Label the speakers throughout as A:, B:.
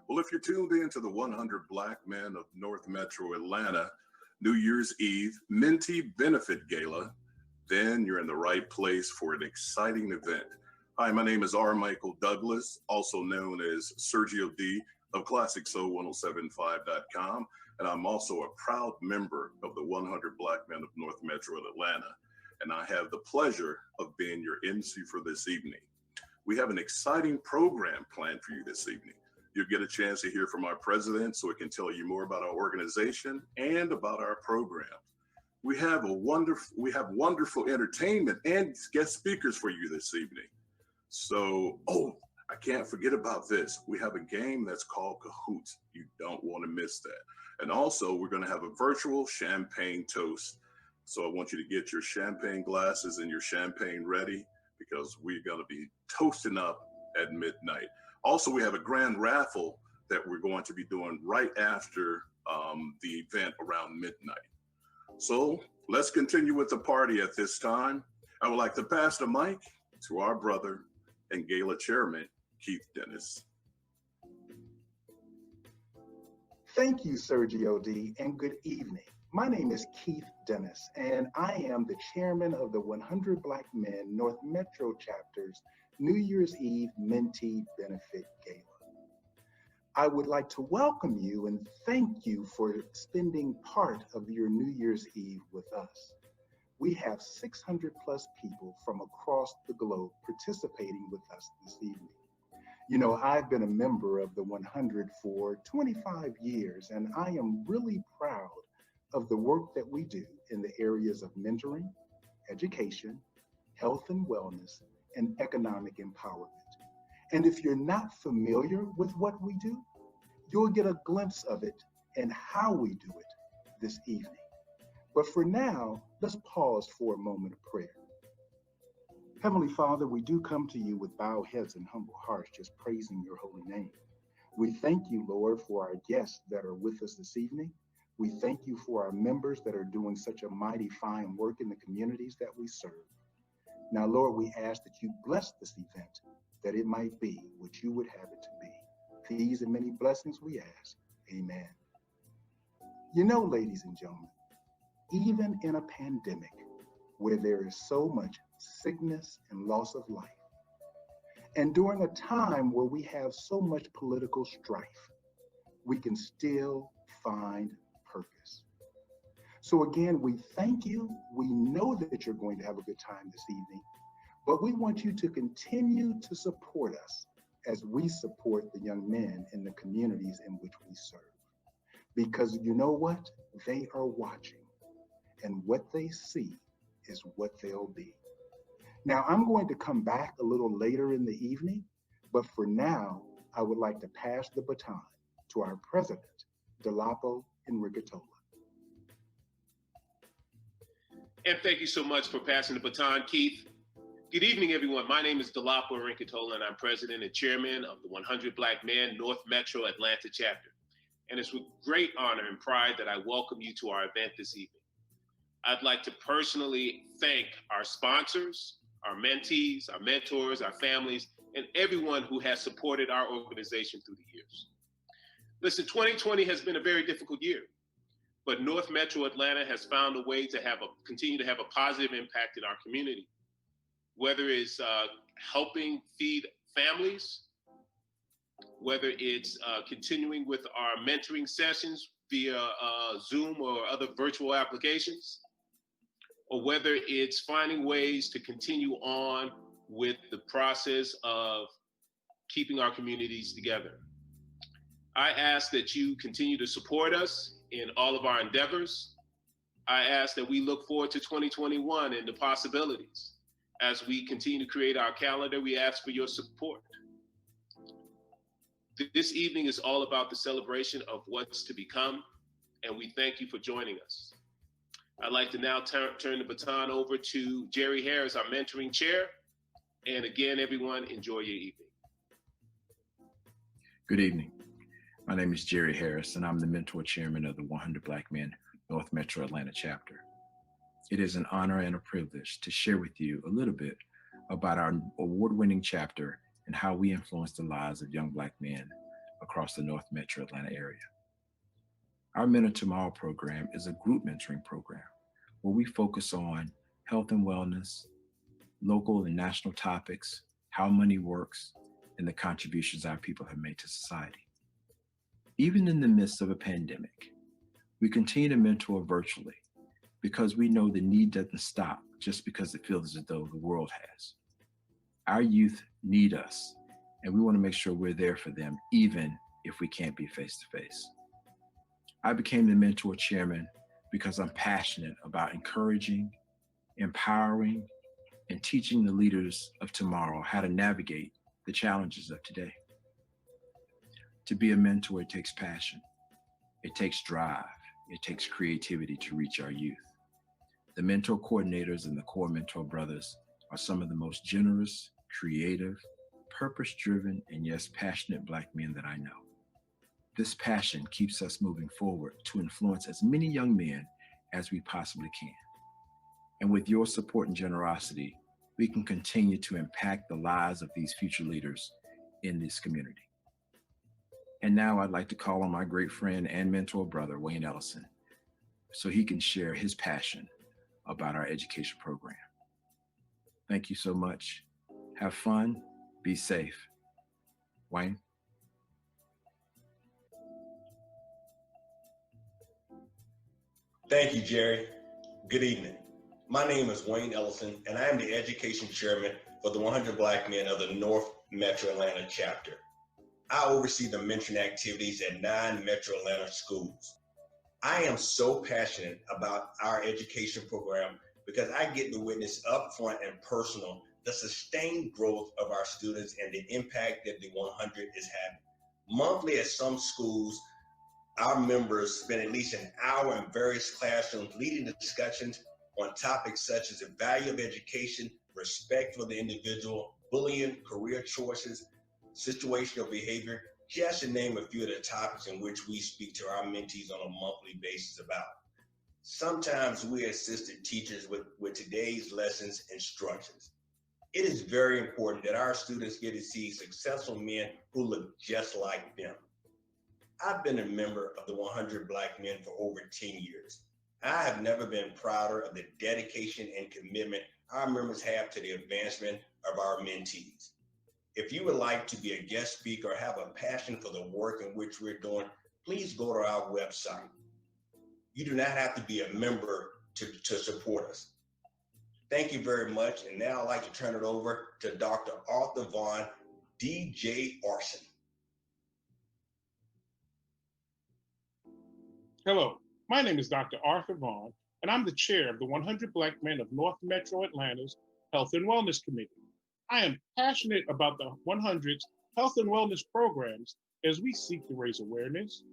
A: Well, if you're tuned in to the 100 Black Men of North Metro Atlanta New Year's Eve Mentee Benefit Gala, then you're in the right place for an exciting event. Hi, my name is R. Michael Douglas, also known as Sergio D of ClassicSoul1075.com, and I'm also a proud member of the 100 Black Men of North Metro Atlanta, and I have the pleasure of being your MC for this evening. We have an exciting program planned for you this evening. You'll get a chance to hear from our president so he can tell you more about our organization and about our programs. We have wonderful entertainment and guest speakers for you this evening. So, I can't forget about this. We have a game that's called Cahoots. You don't want to miss that. And also, we're going to have a virtual champagne toast. So I want you to get your champagne glasses and your champagne ready because we're going to be toasting up at midnight. Also, we have a grand raffle that we're going to be doing right after the event around midnight. So let's continue with the party at this time. I would like to pass the mic to our brother and Gala chairman, Keith Dennis.
B: Thank you, Sergio D, and good evening. My name is Keith Dennis, and I am the chairman of the 100 Black Men North Metro Chapter's New Year's Eve Mentee Benefit Gala. I would like to welcome you and thank you for spending part of your New Year's Eve with us. We have 600 plus people from across the globe participating with us this evening. You know, I've been a member of the 100 for 25 years, and I am really proud of the work that we do in the areas of mentoring, education, health and wellness, and economic empowerment. And if you're not familiar with what we do, you'll get a glimpse of it and how we do it this evening. But for now, let's pause for a moment of prayer. Heavenly Father, we do come to you with bowed heads and humble hearts, just praising your holy name. We thank you, Lord, for our guests that are with us this evening. We thank you for our members that are doing such a mighty fine work in the communities that we serve. Now, Lord, we ask that you bless this event, that it might be what you would have it to be. These and many blessings we ask. Amen. You know, ladies and gentlemen, even in a pandemic where there is so much sickness and loss of life, and during a time where we have so much political strife, we can still find purpose. So again, we thank you. We know that you're going to have a good time this evening, but we want you to continue to support us as we support the young men in the communities in which we serve. Because you know what? They are watching, and what they see is what they'll be. Now, I'm going to come back a little later in the evening, but for now, I would like to pass the baton to our president, Dolapo Enriquetola.
C: And thank you so much for passing the baton, Keith. Good evening, everyone. My name is Dolapo Enriquetola, and I'm president and chairman of the 100 Black Men North Metro Atlanta chapter. And it's with great honor and pride that I welcome you to our event this evening. I'd like to personally thank our sponsors, our mentees, our mentors, our families, and everyone who has supported our organization through the years. Listen, 2020 has been a very difficult year, but North Metro Atlanta has found a way to continue to have a positive impact in our community, whether it's helping feed families, whether it's continuing with our mentoring sessions via Zoom or other virtual applications, or whether it's finding ways to continue on with the process of keeping our communities together. I ask that you continue to support us in all of our endeavors. I ask that we look forward to 2021 and the possibilities. As we continue to create our calendar, we ask for your support. This evening is all about the celebration of what's to become, and we thank you for joining us. I'd like to now turn the baton over to Jerry Harris, our mentoring chair. And again, everyone, enjoy your evening.
D: Good evening. My name is Jerry Harris, and I'm the mentor chairman of the 100 Black Men North Metro Atlanta chapter. It is an honor and a privilege to share with you a little bit about our award-winning chapter and how we influence the lives of young Black men across the North Metro Atlanta area. Our Mentor Tomorrow program is a group mentoring program where we focus on health and wellness, local and national topics, how money works, and the contributions our people have made to society. Even in the midst of a pandemic, we continue to mentor virtually because we know the need doesn't stop just because it feels as though the world has. Our youth need us, and we want to make sure we're there for them, even if we can't be face to face. I became the mentor chairman because I'm passionate about encouraging, empowering, and teaching the leaders of tomorrow how to navigate the challenges of today. To be a mentor, it takes passion, it takes drive, it takes creativity to reach our youth. The mentor coordinators and the core mentor brothers are some of the most generous, creative, purpose-driven, and yes, passionate Black men that I know. This passion keeps us moving forward to influence as many young men as we possibly can. And with your support and generosity, we can continue to impact the lives of these future leaders in this community. And now I'd like to call on my great friend and mentor brother, Wayne Ellison, so he can share his passion about our education program. Thank you so much. Have fun, be safe. Wayne?
E: Thank you, Jerry. Good evening. My name is Wayne Ellison, and I am the Education Chairman for the 100 Black Men of the North Metro Atlanta chapter. I oversee the mentoring activities at 9 Metro Atlanta schools. I am so passionate about our education program because I get to witness upfront and personal the sustained growth of our students and the impact that the 100 is having. Monthly at some schools, our members spend at least an hour in various classrooms leading discussions on topics such as the value of education, respect for the individual, bullying, career choices, situational behavior, just to name a few of the topics in which we speak to our mentees on a monthly basis about. Sometimes we assisted teachers with today's lessons instructions. It is very important that our students get to see successful men who look just like them. I've been a member of the 100 Black Men for over 10 years. I have never been prouder of the dedication and commitment our members have to the advancement of our mentees. If you would like to be a guest speaker or have a passion for the work in which we're doing, please go to our website. You do not have to be a member to support us. Thank you very much. And now I'd like to turn it over to Dr. Arthur Vaughn, DJ Arson.
F: Hello, my name is Dr. Arthur Vaughn, and I'm the chair of the 100 Black Men of North Metro Atlanta's Health and Wellness Committee. I am passionate about the 100's health and wellness programs as we seek to raise awareness,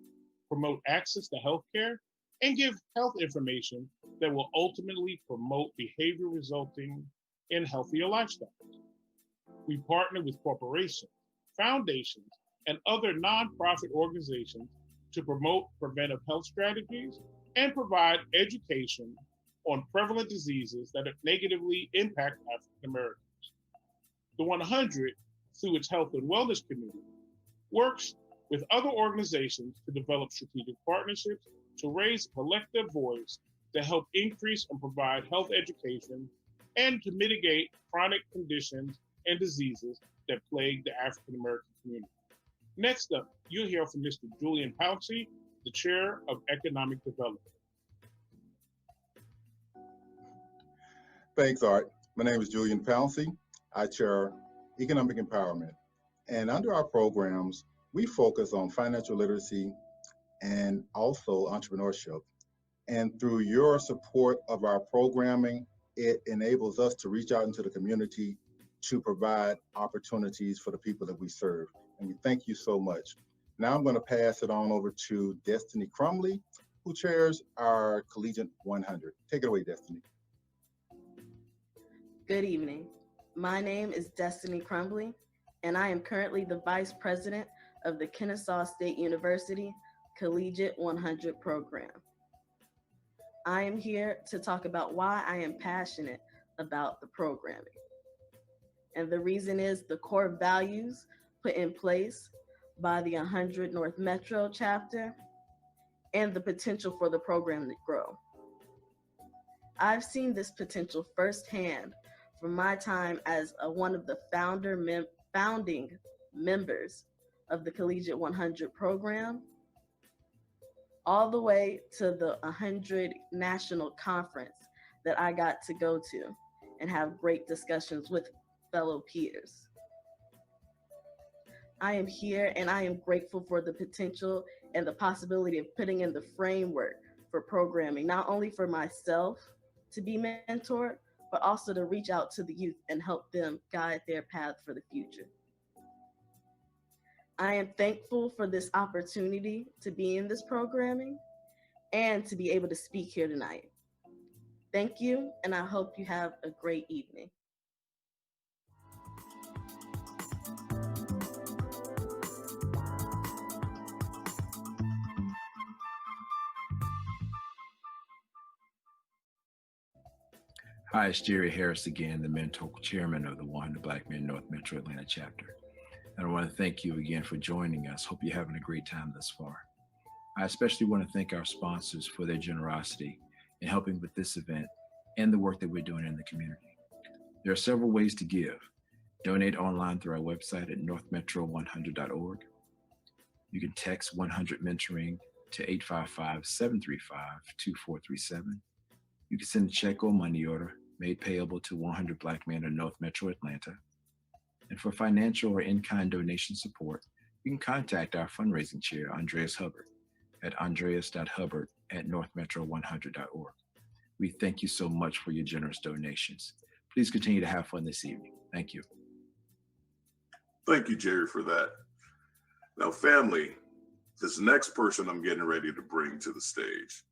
F: promote access to healthcare, and give health information that will ultimately promote behavior resulting in healthier lifestyles. We partner with corporations, foundations, and other nonprofit organizations to promote preventive health strategies and provide education on prevalent diseases that negatively impact African Americans. The 100, through its Health and Wellness Committee, works with other organizations to develop strategic partnerships to raise a collective voice to help increase and provide health education and to mitigate chronic conditions and diseases that plague the African American community. Next up, you'll hear from Mr. Julian Pouncey, the Chair of Economic Development.
G: Thanks, Art. My name is Julian Pouncey. I chair Economic Empowerment. And under our programs, we focus on financial literacy and also entrepreneurship. And through your support of our programming, it enables us to reach out into the community to provide opportunities for the people that we serve. And we thank you so much. Now I'm going to pass it on over to Destiny Crumley, who chairs our Collegiate 100. Take it away, Destiny.
H: Good evening. My name is Destiny Crumley, and I am currently the Vice President of the Kennesaw State University Collegiate 100 program. I am here to talk about why I am passionate about the programming. And the reason is the core values put in place by the 100 North Metro chapter and the potential for the program to grow. I've seen this potential firsthand from my time as one of the founding members of the Collegiate 100 program, all the way to the 100 National Conference that I got to go to and have great discussions with fellow peers. I am here and I am grateful for the potential and the possibility of putting in the framework for programming, not only for myself to be mentored, but also to reach out to the youth and help them guide their path for the future. I am thankful for this opportunity to be in this programming and to be able to speak here tonight. Thank you, and I hope you have a great evening.
D: Hi, it's Jerry Harris again, the mentor chairman of the 100 Black Men North Metro Atlanta chapter. And I want to thank you again for joining us. Hope you're having a great time thus far. I especially want to thank our sponsors for their generosity in helping with this event and the work that we're doing in the community. There are several ways to give. Donate online through our website at northmetro100.org. You can text 100 Mentoring to 855-735-2437. You can send a check or money order made payable to 100 Black Men in North Metro Atlanta. And for financial or in-kind donation support, you can contact our fundraising chair, Andreas Hubbard, at andreas.hubbard@northmetro100.org. We thank you so much for your generous donations. Please continue to have fun this evening. Thank you.
A: Thank you, Jerry, for that. Now, family, this next person I'm getting ready to bring to the stage,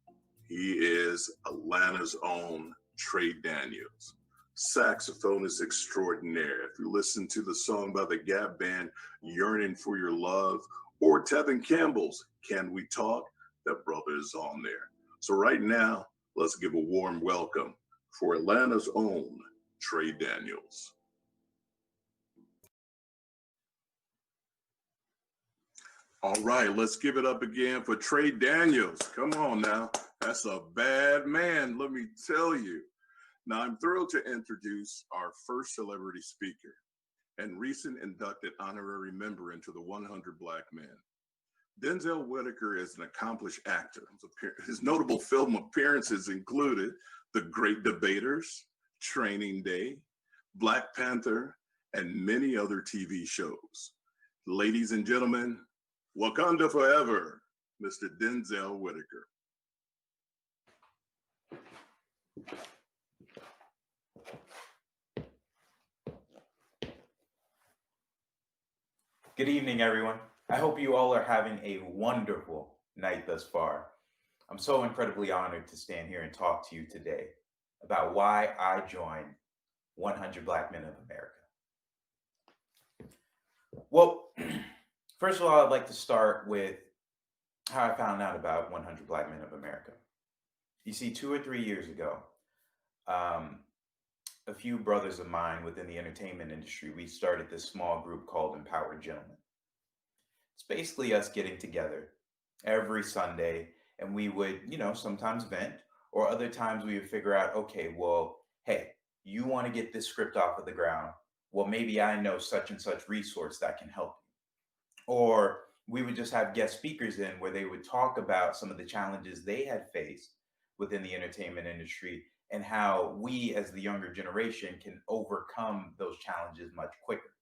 A: he is Atlanta's own Trey Daniels, saxophonist extraordinaire. If you listen to the song by the Gap Band, Yearning for Your Love, or Tevin Campbell's Can We Talk, that brother is on there. So right now, let's give a warm welcome for Atlanta's own Trey Daniels. All right, let's give it up again for Trey Daniels. Come on now. That's a bad man, let me tell you. Now, I'm thrilled to introduce our first celebrity speaker and recent inducted honorary member into the 100 Black Men. Denzel Whitaker is an accomplished actor. His notable film appearances included The Great Debaters, Training Day, Black Panther, and many other TV shows. Ladies and gentlemen, Wakanda Forever, Mr. Denzel Whitaker.
I: Good evening, everyone. I hope you all are having a wonderful night thus far. I'm so incredibly honored to stand here and talk to you today about why I joined 100 Black Men of America. Well, first of all, I'd like to start with how I found out about 100 Black Men of America. You see, 2 or 3 years ago, a few brothers of mine within the entertainment industry, we started this small group called Empowered Gentlemen. It's basically us getting together every Sunday, and we would, sometimes vent, or other times we would figure out, okay, well, hey, you want to get this script off of the ground. Well, maybe I know such and such resource that can help you. Or we would just have guest speakers in where they would talk about some of the challenges they had faced within the entertainment industry and how we as the younger generation can overcome those challenges much quicker.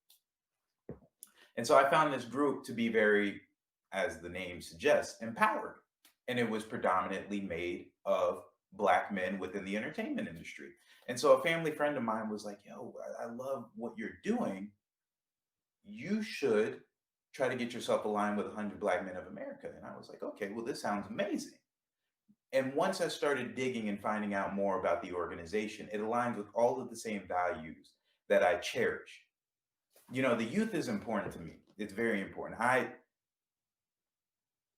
I: And so I found this group to be very, as the name suggests, empowered. And it was predominantly made of Black men within the entertainment industry. And so a family friend of mine was like, yo, I love what you're doing. You should try to get yourself aligned with 100 Black Men of America. And I was like, okay, well, this sounds amazing. And once I started digging and finding out more about the organization, it aligns with all of the same values that I cherish. The youth is important to me. It's very important.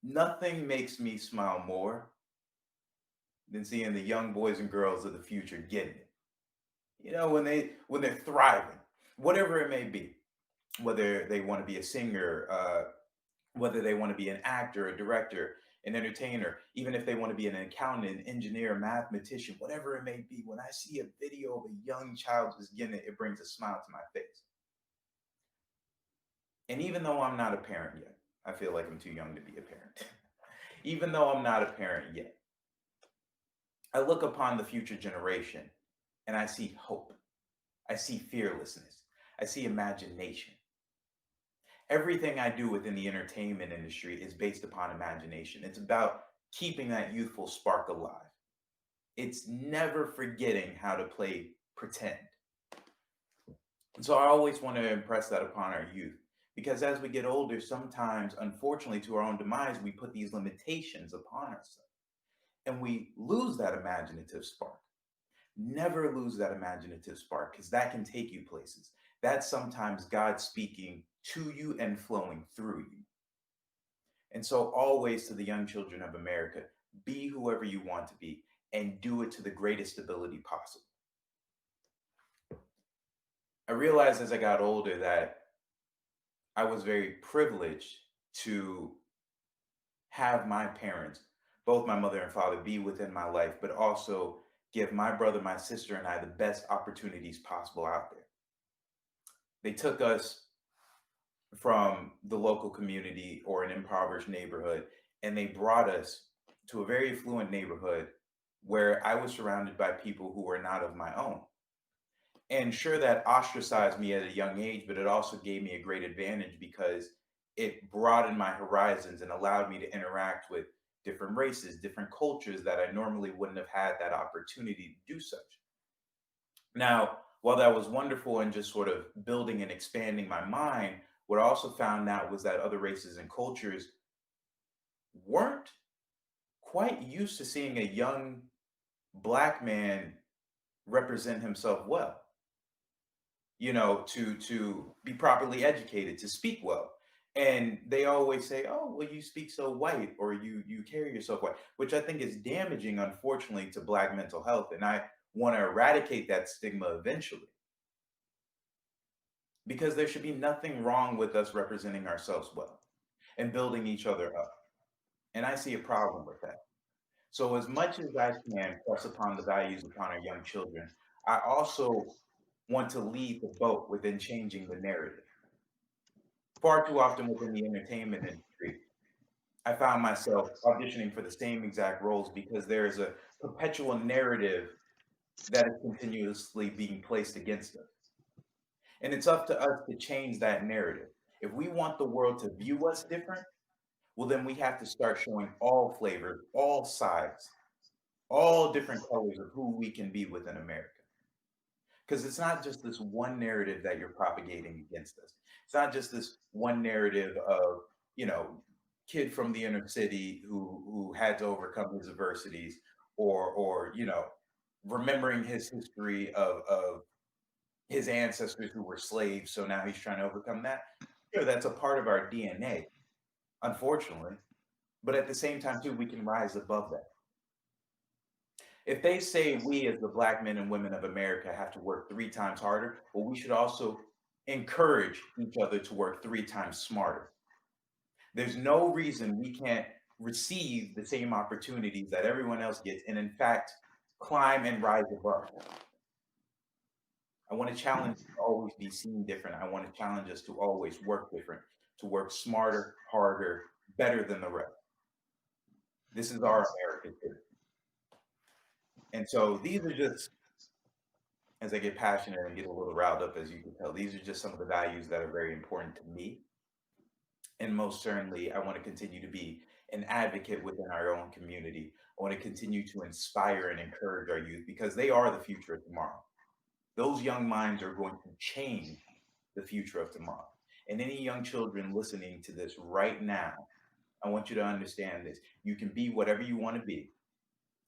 I: Nothing makes me smile more than seeing the young boys and girls of the future getting it. When they're thriving, whatever it may be, whether they want to be a singer, whether they want to be an actor, a director, an entertainer, even if they want to be an accountant, an engineer, mathematician, whatever it may be. When I see a video of a young child just getting it, it brings a smile to my face. And even though I'm not a parent yet, I feel like I'm too young to be a parent. Even though I'm not a parent yet, I look upon the future generation and I see hope. I see fearlessness. I see imagination. Everything I do within the entertainment industry is based upon imagination. It's about keeping that youthful spark alive. It's never forgetting how to play pretend. And so I always want to impress that upon our youth, because as we get older, sometimes, unfortunately, to our own demise, we put these limitations upon ourselves and we lose that imaginative spark. Never lose that imaginative spark, because that can take you places. That's sometimes God speaking to you and flowing through you. And so always, to the young children of America, be whoever you want to be and do it to the greatest ability possible. I realized as I got older that I was very privileged to have my parents, both my mother and father, be within my life, but also give my brother, my sister, and I the best opportunities possible out there. They took us from the local community or an impoverished neighborhood, and they brought us to a very affluent neighborhood where I was surrounded by people who were not of my own. And sure, that ostracized me at a young age, but it also gave me a great advantage because it broadened my horizons and allowed me to interact with different races, different cultures that I normally wouldn't have had that opportunity to do such. Now, while that was wonderful and just sort of building and expanding my mind, what I also found out was that other races and cultures weren't quite used to seeing a young Black man represent himself well, to be properly educated, to speak well. And they always say, oh, well, you speak so white, or you carry yourself white, which I think is damaging, unfortunately, to Black mental health. And I want to eradicate that stigma eventually, because there should be nothing wrong with us representing ourselves well and building each other up. And I see a problem with that. So as much as I can press upon the values upon our young children, I also want to lead the boat within changing the narrative. Far too often within the entertainment industry, I found myself auditioning for the same exact roles because there is a perpetual narrative that is continuously being placed against us. And it's up to us to change that narrative. If we want the world to view us different, well, then we have to start showing all flavors, all sides, all different colors of who we can be within America. Because it's not just this one narrative that you're propagating against us. It's not just this one narrative of, kid from the inner city who had to overcome his adversities, or remembering his history of his ancestors who were slaves. So now he's trying to overcome that. Sure, that's a part of our DNA, unfortunately. But at the same time, too, we can rise above that. If they say we as the Black men and women of America have to work 3 times harder, well, we should also encourage each other to work 3 times smarter. There's no reason we can't receive the same opportunities that everyone else gets, and in fact, climb and rise above. I want to challenge us to always be seen different. I want to challenge us to always work different, to work smarter, harder, better than the rest. This is our America too. And so these are just, as I get passionate and get a little riled up, as you can tell, these are just some of the values that are very important to me. And most certainly, I want to continue to be an advocate within our own community. I want to continue to inspire and encourage our youth, because they are the future of tomorrow. Those young minds are going to change the future of tomorrow. And any young children listening to this right now, I want you to understand this. You can be whatever you want to be,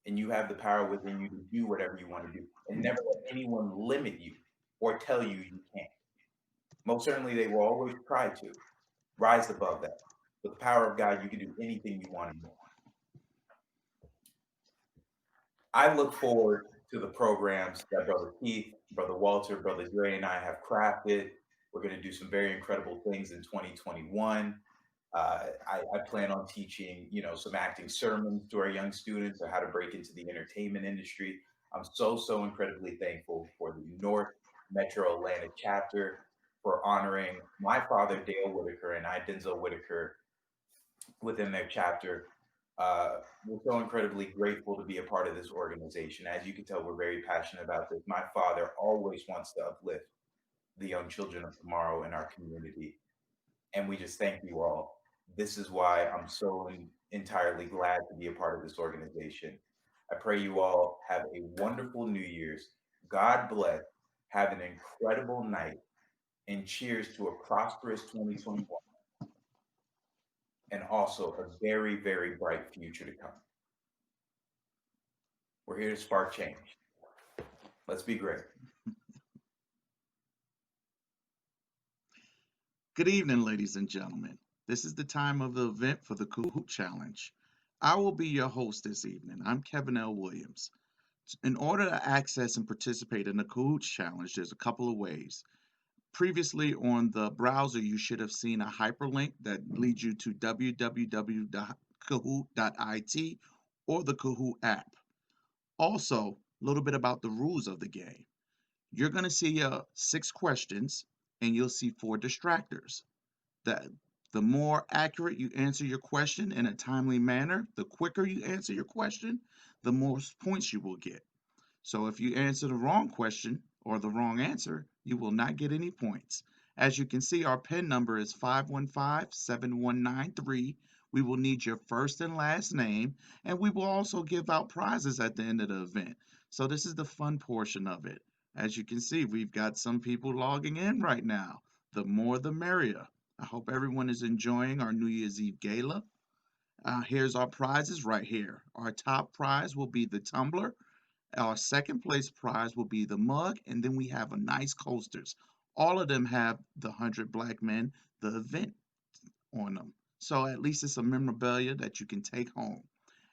I: and you have the power within you to do whatever you want to do, and never let anyone limit you or tell you you can't. Most certainly, they will always try to rise above that. With the power of God, you can do anything you want to do. I look forward to the programs that Brother Keith, Brother Walter, Brother Dre, and I have crafted. We're going to do some very incredible things in 2021. I plan on teaching, some acting sermons to our young students or how to break into the entertainment industry. I'm so incredibly thankful for the North Metro Atlanta chapter for honoring my father, Dale Whitaker, and I, Denzel Whitaker, within their chapter. We're so incredibly grateful to be a part of this organization. As you can tell, we're very passionate about this. My father always wants to uplift the young children of tomorrow in our community. And we just thank you all. This is why I'm so entirely glad to be a part of this organization. I pray you all have a wonderful New Year's. God bless. Have an incredible night. And cheers to a prosperous 2021 and also a very bright future to come. We're here to spark change. Let's be great.
J: Good evening, ladies and gentlemen. This is the time of the event for the Kahoot Challenge. I will be your host this evening. I'm Kevin L. Williams. In order to access and participate in the Kahoot Challenge, there's a couple of ways. Previously on the browser, you should have seen a hyperlink that leads you to www.kahoot.it or the Kahoot app. Also, a little bit about the rules of the game. You're going to see 6 questions and you'll see 4 distractors. The more accurate you answer your question in a timely manner, the quicker you answer your question, the more points you will get. So if you answer the wrong question or the wrong answer, you will not get any points. As you can see, our PIN number is 515-7193. We will need your first and last name, and we will also give out prizes at the end of the event. So this is the fun portion of it. As you can see, we've got some people logging in right now. The more the merrier. I hope everyone is enjoying our New Year's Eve gala. Here's our prizes right here. Our top prize will be the tumbler. Our second place prize will be the mug, and then we have a nice coasters. All of them have the 100 Black Men, the event on them. So at least it's a memorabilia that you can take home.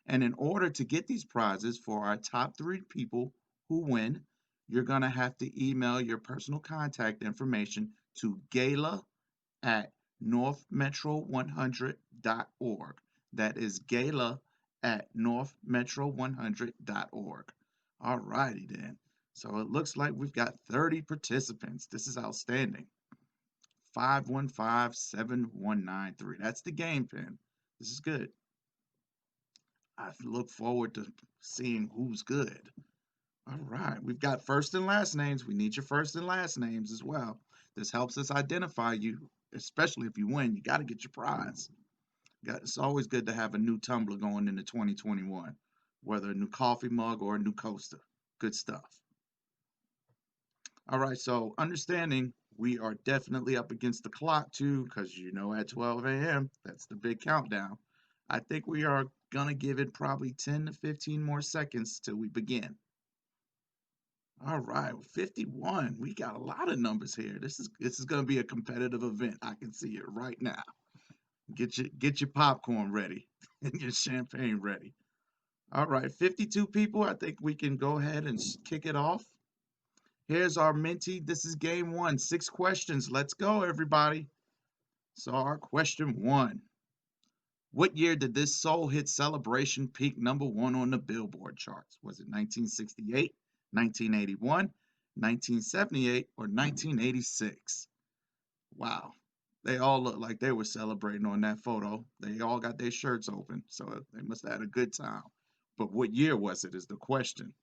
J: And in order to get these prizes for our top 3 people who win, you're going to have to email your personal contact information to gala@northmetro100.org. That is gala@northmetro100.org. All righty then. So it looks like we've got 30 participants. This is outstanding. 515-7193. That's the game pin. This is good. I look forward to seeing who's good. All right. We've got first and last names. We need your first and last names as well. This helps us identify you, especially if you win. You got to get your prize. It's always good to have a new tumbler going into 2021, whether a new coffee mug or a new coaster. Good stuff. All right, so understanding we are definitely up against the clock too, because at 12 a.m., that's the big countdown. I think we are going to give it probably 10 to 15 more seconds till we begin. All right, 51. We got a lot of numbers here. This is going to be a competitive event. I can see it right now. Get your popcorn ready and your champagne ready. All right, 52 people. I think we can go ahead and kick it off. Here's our Mentee. This is game 1. 6 questions. Let's go, everybody. So our question 1. What year did this soul hit celebration peak #1 on the Billboard charts? Was it 1968, 1981, 1978, or 1986? Wow. They all look like they were celebrating on that photo. They all got their shirts open, so they must have had a good time. But what year was it is the question.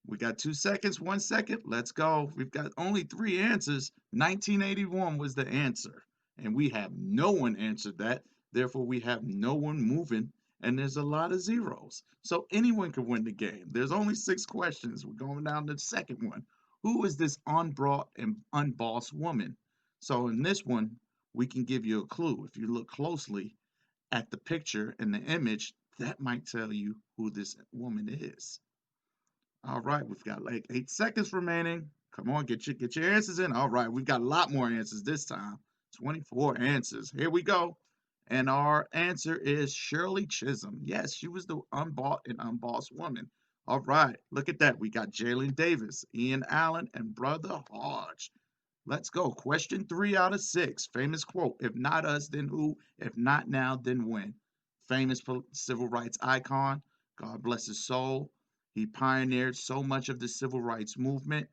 J: We got 2 seconds, 1 second. Let's go. We've got only 3 answers. 1981 was the answer. And we have no one answered that. Therefore, we have no one moving. And there's a lot of zeros. So anyone can win the game. There's only 6 questions. We're going down to the second one. Who is this unbrought and unbossed woman? So in this one, we can give you a clue. If you look closely at the picture and the image, that might tell you who this woman is. All right, we've got like 8 seconds remaining. Come on, get your answers in. All right, we've got a lot more answers this time. 24 answers. Here we go. And our answer is Shirley Chisholm. Yes, she was the unbought and unbossed woman. All right, look at that. We got Jalen Davis, Ian Allen, and Brother Hodge. Let's go. Question 3 out of 6. Famous quote: "If not us, then who? If not now, then when?" Famous civil rights icon. God bless his soul. He pioneered so much of the civil rights movement.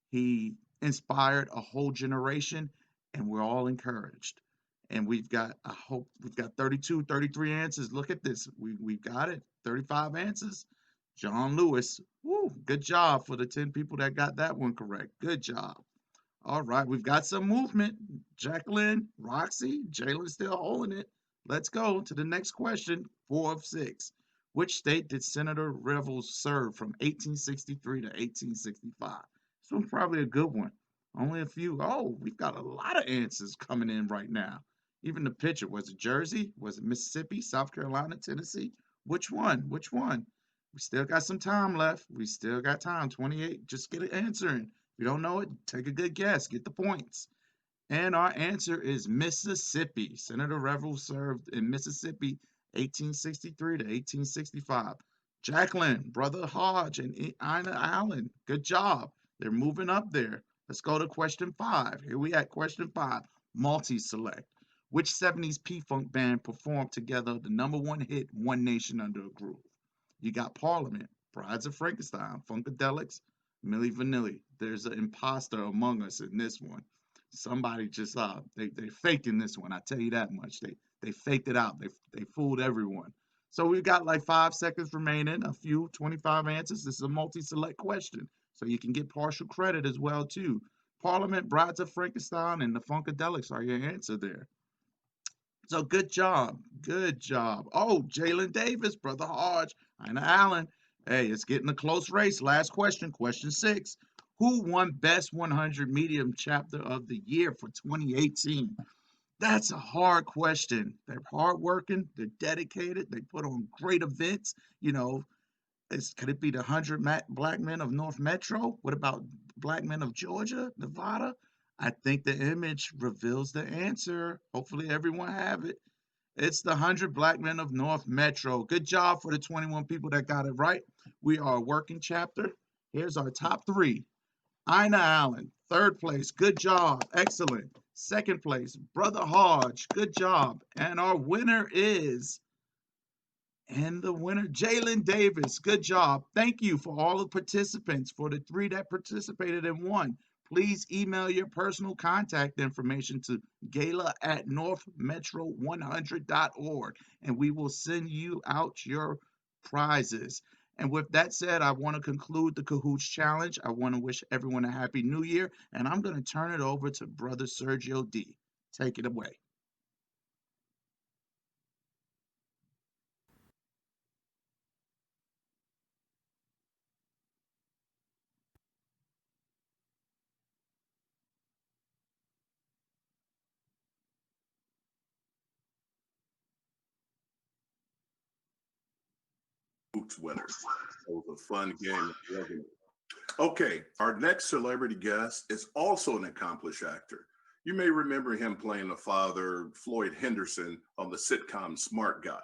J: He inspired a whole generation, and we're all encouraged. And I hope we've got 32, 33 answers. Look at this. We've got it. 35 answers. John Lewis. Woo, good job for the 10 people that got that one correct. Good job. All right, we've got some movement. Jacqueline, Roxy, Jalen still holding it. Let's go to the next question, 4 of 6. Which state did Senator Revels serve from 1863 to 1865? This one's probably a good one. Only a few. Oh, we've got a lot of answers coming in right now. Even the picture. Was it Jersey? Was it Mississippi, South Carolina, Tennessee? Which one? Which one? We still got some time left. We still got time. 28. Just get an answer in. If you don't know it, take a good guess. Get the points. And our answer is Mississippi. Senator Revels served in Mississippi 1863 to 1865. Jacqueline, Brother Hodge, and Ina Allen, good job. They're moving up there. Let's go to question 5. Here we at question 5, multi-select. Which 70s P-Funk band performed together the #1 hit, One Nation Under a Groove? You got Parliament, Brides of Frankenstein, Funkadelics, Milli Vanilli. There's an imposter among us in this one. Somebody just they faking this one. I tell you that much. They faked it out. They fooled everyone. So we've got like 5 seconds remaining. A few 25 answers. This is a multi-select question, so you can get partial credit as well too. Parliament, Brides of Frankenstein, and the Funkadelics are your answer there. So good job. Good job. Oh, Jalen Davis, Brother Hodge, Ina Allen. Hey, it's getting a close race. Last question, question 6. Who won Best 100 Medium Chapter of the Year for 2018? That's a hard question. They're hardworking. They're dedicated. They put on great events. You know, could it be the 100 Black Men of North Metro? What about Black Men of Georgia, Nevada? I think the image reveals the answer. Hopefully everyone have it. It's the 100 Black Men of North Metro. Good job for the 21 people that got it right. We are a working chapter. Here's our top 3. Ina Allen, 3rd place. Good job. Excellent. 2nd place, Brother Hodge. Good job. And our winner is... And the winner, Jalen Davis. Good job. Thank you for all the participants, for the 3 that participated and won. Please email your personal contact information to gala@northmetro100.org, and we will send you out your prizes. And with that said, I want to conclude the Cahoots Challenge. I want to wish everyone a happy new year, and I'm going to turn it over to Brother Sergio D. Take it away.
A: Winners. It was a fun game. Okay, our next celebrity guest is also an accomplished actor. You may remember him playing the father, Floyd Henderson, on the sitcom Smart Guy.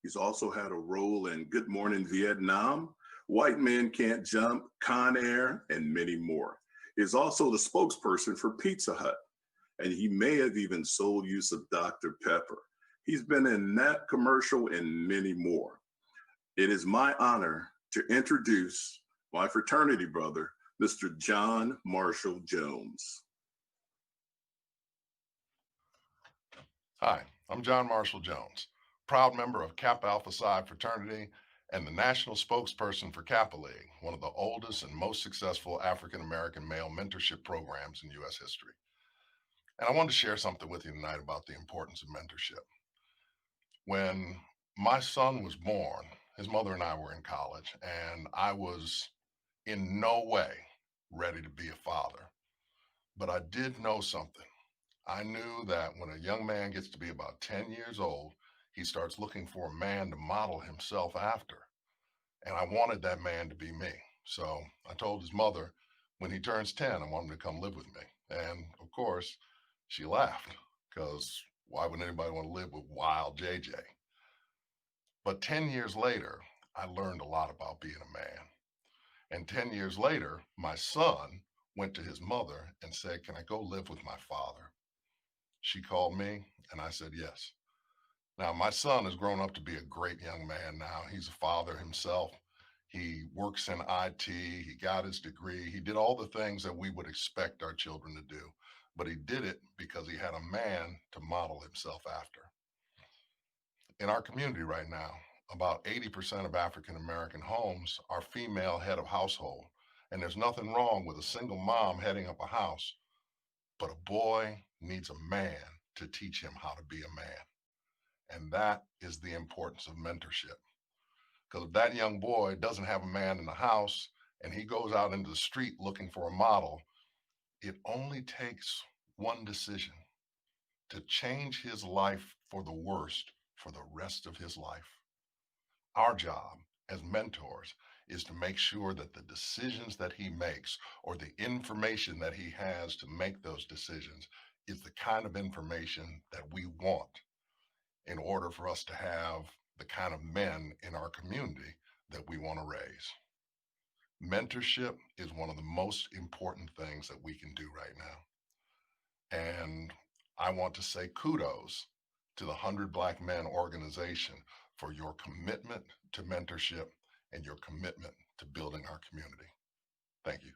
A: He's also had a role in Good Morning Vietnam, White Men Can't Jump, Con Air, and many more. He's also the spokesperson for Pizza Hut, and he may have even sold you some Dr. Pepper. He's been in that commercial and many more. It is my honor to introduce my fraternity brother, Mr. John Marshall Jones.
K: Hi, I'm John Marshall Jones, proud member of Kappa Alpha Psi fraternity and the national spokesperson for Kappa League, one of the oldest and most successful African-American male mentorship programs in U.S. history. And I wanted to share something with you tonight about the importance of mentorship. When my son was born, his mother and I were in college, and I was in no way ready to be a father. But I did know something. I knew that when a young man gets to be about 10 years old, he starts looking for a man to model himself after. And I wanted that man to be me. So I told his mother, when he turns 10, I want him to come live with me. And of course, she laughed, because why would anybody want to live with wild JJ? But 10 years later, I learned a lot about being a man. And 10 years later, my son went to his mother and said, "Can I go live with my father?" She called me and I said, "Yes." Now, my son has grown up to be a great young man now. He's a father himself. He works in IT. He got his degree. He did all the things that we would expect our children to do, but he did it because he had a man to model himself after. In our community right now, about 80% of African American homes are female head of household. And there's nothing wrong with a single mom heading up a house, but a boy needs a man to teach him how to be a man. And that is the importance of mentorship. Because if that young boy doesn't have a man in the house and he goes out into the street looking for a model, it only takes one decision to change his life for the worst for the rest of his life. Our job as mentors is to make sure that the decisions that he makes or the information that he has to make those decisions is the kind of information that we want in order for us to have the kind of men in our community that we want to raise. Mentorship is one of the most important things that we can do right now. And I want to say kudos to the 100 Black Men organization for your commitment to mentorship and your commitment to building our community. Thank you.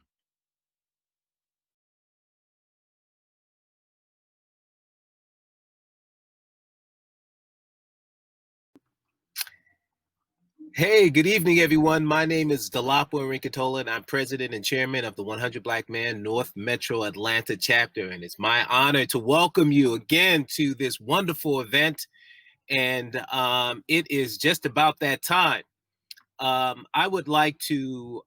C: Hey, good evening, everyone. My name is Dalapo Rinkatola, and I'm president and chairman of the 100 Black Men North Metro Atlanta chapter. And it's my honor to welcome you again to this wonderful event. And it is just about that time. I would like to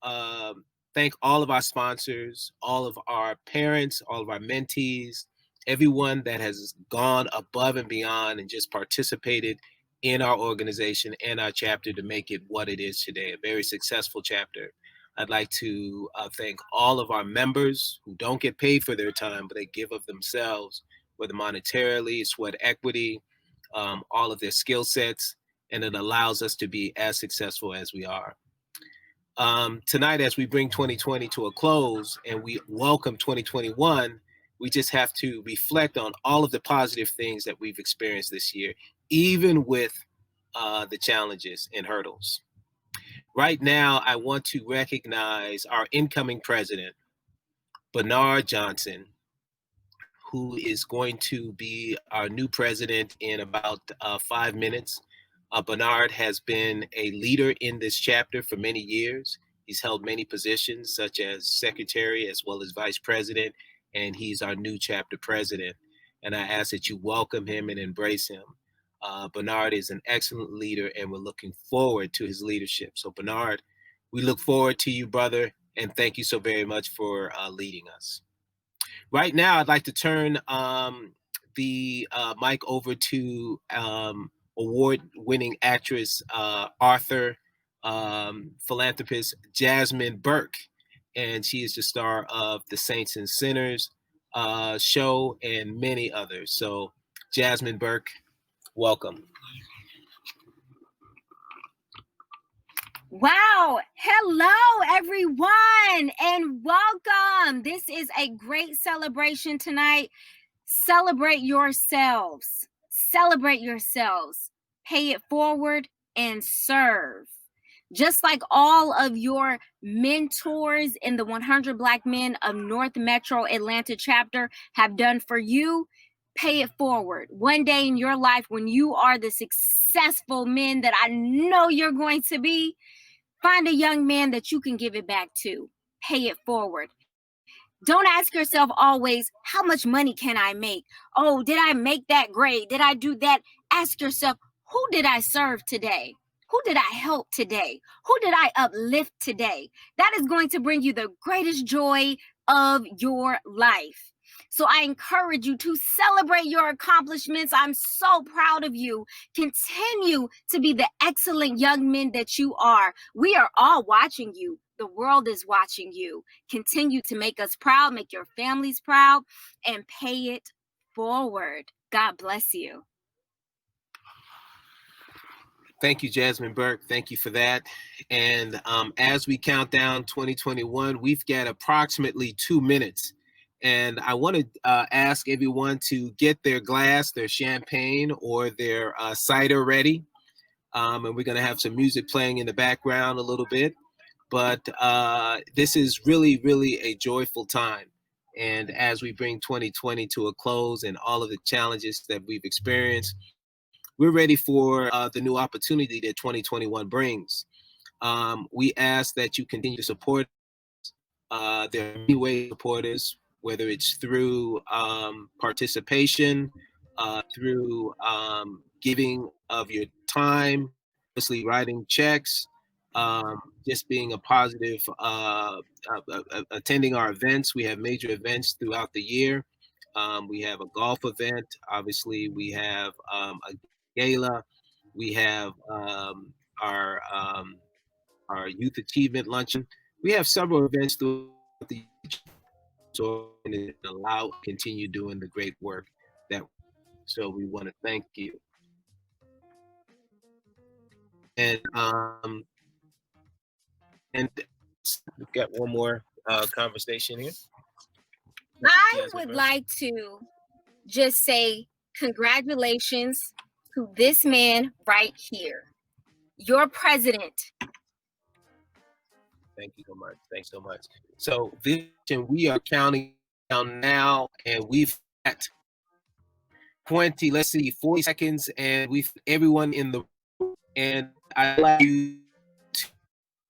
C: thank all of our sponsors, all of our parents, all of our mentees, everyone that has gone above and beyond and just participated in our organization and our chapter to make it what it is today, a very successful chapter. I'd like to thank all of our members who don't get paid for their time, but they give of themselves, whether monetarily, sweat equity, all of their skill sets, and it allows us to be as successful as we are. Tonight, as we bring 2020 to a close and we welcome 2021, we just have to reflect on all of the positive things that we've experienced this year, even with the challenges and hurdles. Right now, I want to recognize our incoming president, Bernard Johnson, who is going to be our new president in about 5 minutes. Bernard has been a leader in this chapter for many years. He's held many positions, such as secretary as well as vice president, and he's our new chapter president. And I ask that you welcome him and embrace him. Bernard is an excellent leader, and we're looking forward to his leadership. So Bernard, we look forward to you, brother, and thank you so very much for leading us. Right now, I'd like to turn the mic over to award-winning actress, author, philanthropist Jasmine Burke, and she is the star of the Saints and Sinners show and many others. So, Jasmine Burke, welcome.
L: Wow. Hello, everyone, and welcome. This is a great celebration tonight. Celebrate yourselves. Celebrate yourselves. Pay it forward and serve. Just like all of your mentors in the 100 Black Men of North Metro Atlanta chapter have done for you, pay it forward. One day in your life, when you are the successful men that I know you're going to be, find a young man that you can give it back to. Pay it forward. Don't ask yourself always, how much money can I make? Oh, did I make that grade? Did I do that? Ask yourself, who did I serve today? Who did I help today? Who did I uplift today? That is going to bring you the greatest joy of your life. So I encourage you to celebrate your accomplishments. I'm so proud of you. Continue to be the excellent young men that you are. We are all watching you. The world is watching you. Continue to make us proud, make your families proud, and pay it forward. God bless you.
C: Thank you, Jasmine Burke. Thank you for that. And as we count down 2021, we've got approximately 2 minutes. And I want to ask everyone to get their glass, their champagne, or their cider ready. And we're going to have some music playing in the background a little bit. But this is really, really a joyful time. And as we bring 2020 to a close and all of the challenges that we've experienced, we're ready for the new opportunity that 2021 brings. We ask that you continue to support. There are many ways to support us, whether it's through participation, through giving of your time, obviously writing checks, just being a positive, attending our events. We have major events throughout the year. We have a golf event. Obviously, we have a gala. We have our youth achievement luncheon. We have several events throughout the year, so it allow continue doing the great work that. So we want to thank you. And we've got one more conversation here.
L: I would like to just say congratulations to this man right here, your president.
C: Thank you so much. Thanks so much. So we are counting down now, and we've got 40 seconds, and we've everyone in the room, and I'd like you to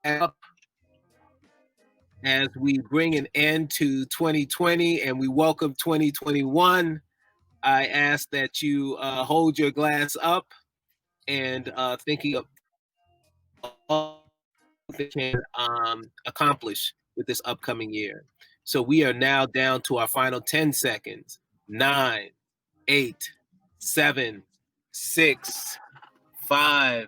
C: up as we bring an end to 2020 and we welcome 2021. I ask that you hold your glass up and thinking of all that can accomplish with this upcoming year. So we are now down to our final 10 seconds. 9, 8, 7, 6, 5,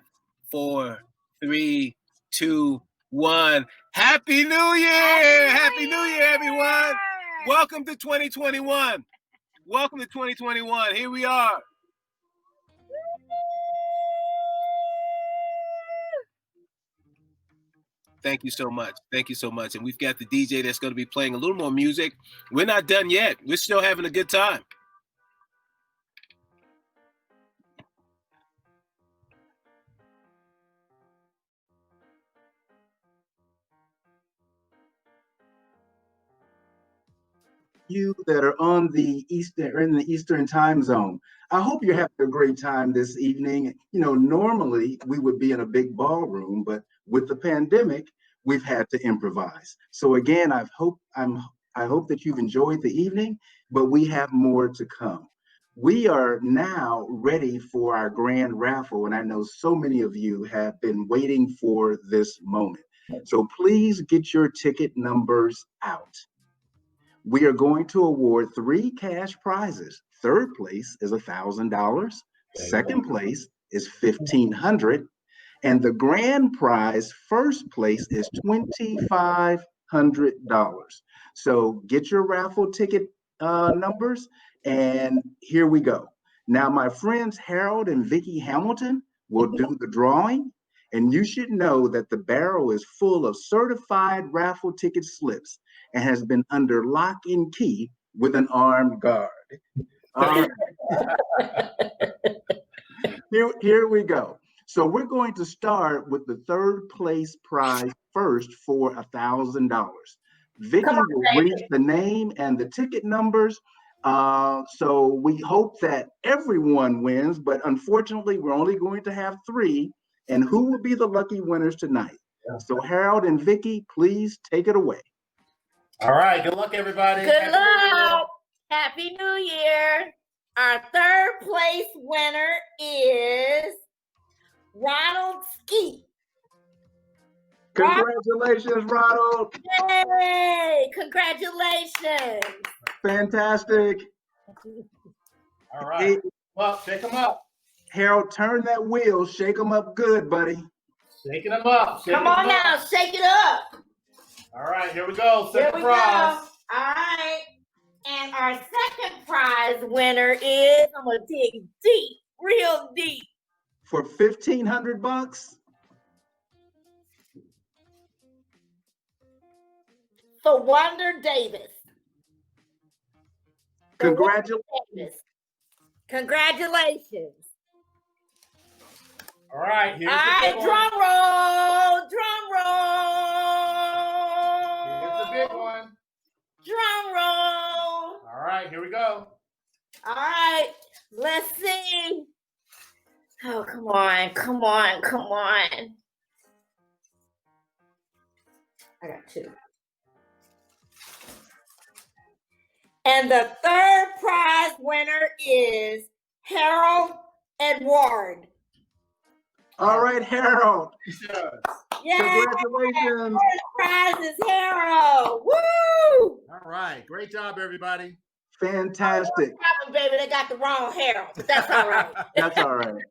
C: 4, 3, 2, 1. Happy New Year! Happy New Year, everyone! Welcome to 2021. Welcome to 2021. Here we are. Thank you so much. Thank you so much. And we've got the DJ that's going to be playing a little more music. We're not done yet. We're still having a good time.
B: You that are on the Eastern time zone. I hope you're having a great time this evening. You know, normally we would be in a big ballroom, but with the pandemic, we've had to improvise. So again, I hope that you've enjoyed the evening, but we have more to come. We are now ready for our grand raffle, and I know so many of you have been waiting for this moment. So please get your ticket numbers out. We are going to award 3 cash prizes. Third place is $1,000. Second place is $1,500. And the grand prize, first place, is $2,500. So get your raffle ticket numbers, and here we go. Now, my friends Harold and Vicki Hamilton will do the drawing, and you should know that the barrel is full of certified raffle ticket slips and has been under lock and key with an armed guard. Here we go. So we're going to start with the third place prize first for $1,000. Vicki will read the name and the ticket numbers. So we hope that everyone wins, but unfortunately, we're only going to have 3. And who will be the lucky winners tonight? So Harold and Vicki, please take it away.
M: All right. Good luck, everybody.
N: Good luck. Happy New Year. Our third place winner is Ronald Skeet.
B: Congratulations, Ronald.
N: Yay! Congratulations.
B: Fantastic.
M: All right. Hey, well, shake them up.
B: Harold, turn that wheel. Shake them up good, buddy.
M: Shaking them up.
N: Come on now. Shake it up.
M: All right. Here we go. Second prize.
N: All right. And our second prize winner is, I'm going to dig deep, real deep.
B: for $1,500?
N: For Wonder Davis.
B: Congratulations.
N: Congratulations.
M: All right, here's
N: All
M: the
N: right,
M: big one.
N: drum roll, drum roll.
M: Here's the big one.
N: Drum roll.
M: All right, here we go.
N: All right, let's see. Oh, come on, come on, come on. I got two. And the third prize winner is Harold Edward.
B: All right, Harold.
N: Yeah.
B: Congratulations.
N: First prize is Harold. Woo!
M: All right, great job, everybody.
B: Fantastic.
N: Oh, baby, they got the wrong Harold, but that's all right.
B: That's all right.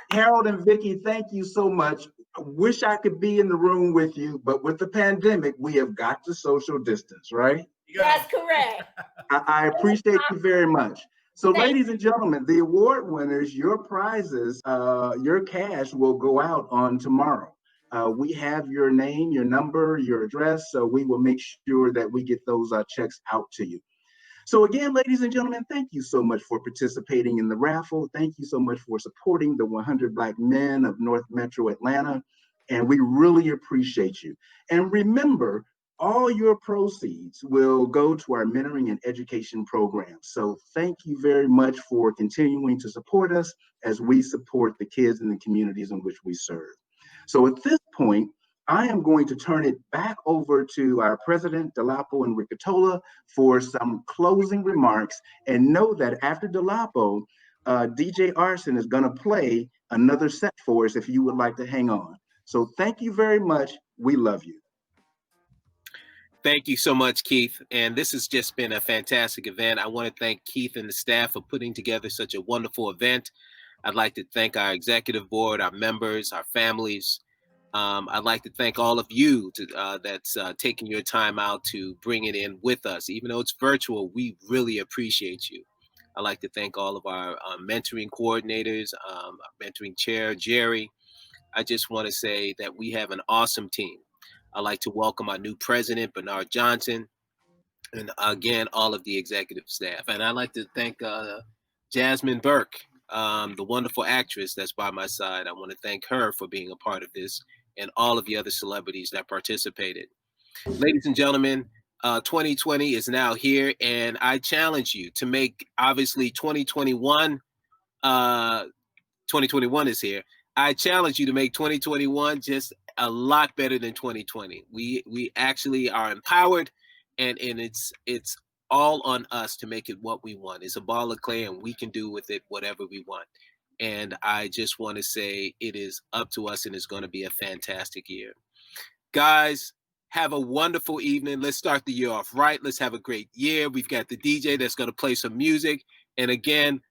B: Harold and Vicky, thank you so much. I wish I could be in the room with you, but with the pandemic, we have got to social distance, right?
N: That's correct.
B: I appreciate you very much. So, ladies and gentlemen, the award winners, your prizes, your cash will go out on tomorrow. We have your name, your number, your address, so we will make sure that we get those checks out to you. So again, ladies and gentlemen, thank you so much for participating in the raffle. Thank you so much for supporting the 100 Black Men of North Metro Atlanta. And we really appreciate you. And remember, all your proceeds will go to our mentoring and education program. So thank you very much for continuing to support us as we support the kids in the communities in which we serve. So at this point, I am going to turn it back over to our president, Dolapo and Riccatola, for some closing remarks. And know that after Dolapo, DJ Arson is going to play another set for us if you would like to hang on. So thank you very much. We love you.
C: Thank you so much, Keith. And this has just been a fantastic event. I want to thank Keith and the staff for putting together such a wonderful event. I'd like to thank our executive board, our members, our families. I'd like to thank all of you that's taking your time out to bring it in with us. Even though it's virtual, we really appreciate you. I'd like to thank all of our mentoring coordinators, our mentoring chair, Jerry. I just want to say that we have an awesome team. I'd like to welcome our new president, Bernard Johnson, and again, all of the executive staff. And I'd like to thank Jasmine Burke, the wonderful actress that's by my side. I want to thank her for being a part of this, and all of the other celebrities that participated. Ladies and gentlemen, 2020 is now here, and I challenge you to make, obviously 2021 is here. I challenge you to make 2021 just a lot better than 2020. We actually are empowered, and it's all on us to make it what we want. It's a ball of clay, and we can do with it whatever we want. And I just want to say it is up to us, and it's going to be a fantastic year. Guys, have a wonderful evening. Let's start the year off right. Let's have a great year. We've got the DJ that's going to play some music. And again,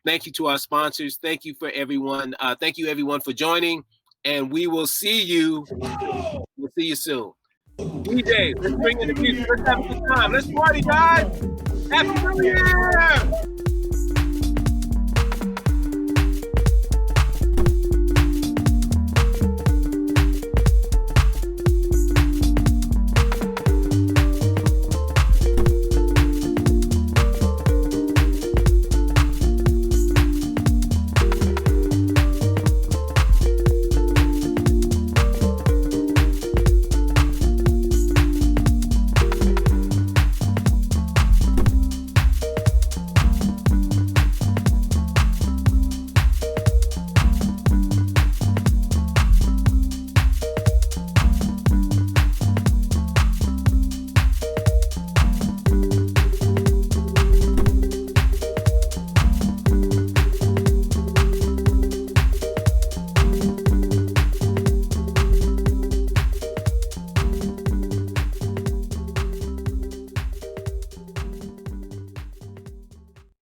C: thank you to our sponsors. Thank you for everyone. Thank you everyone for joining. And we will see you. We'll see you soon. DJ, let's bring in the music. Let's have a good time. Let's party, guys. Happy New Year!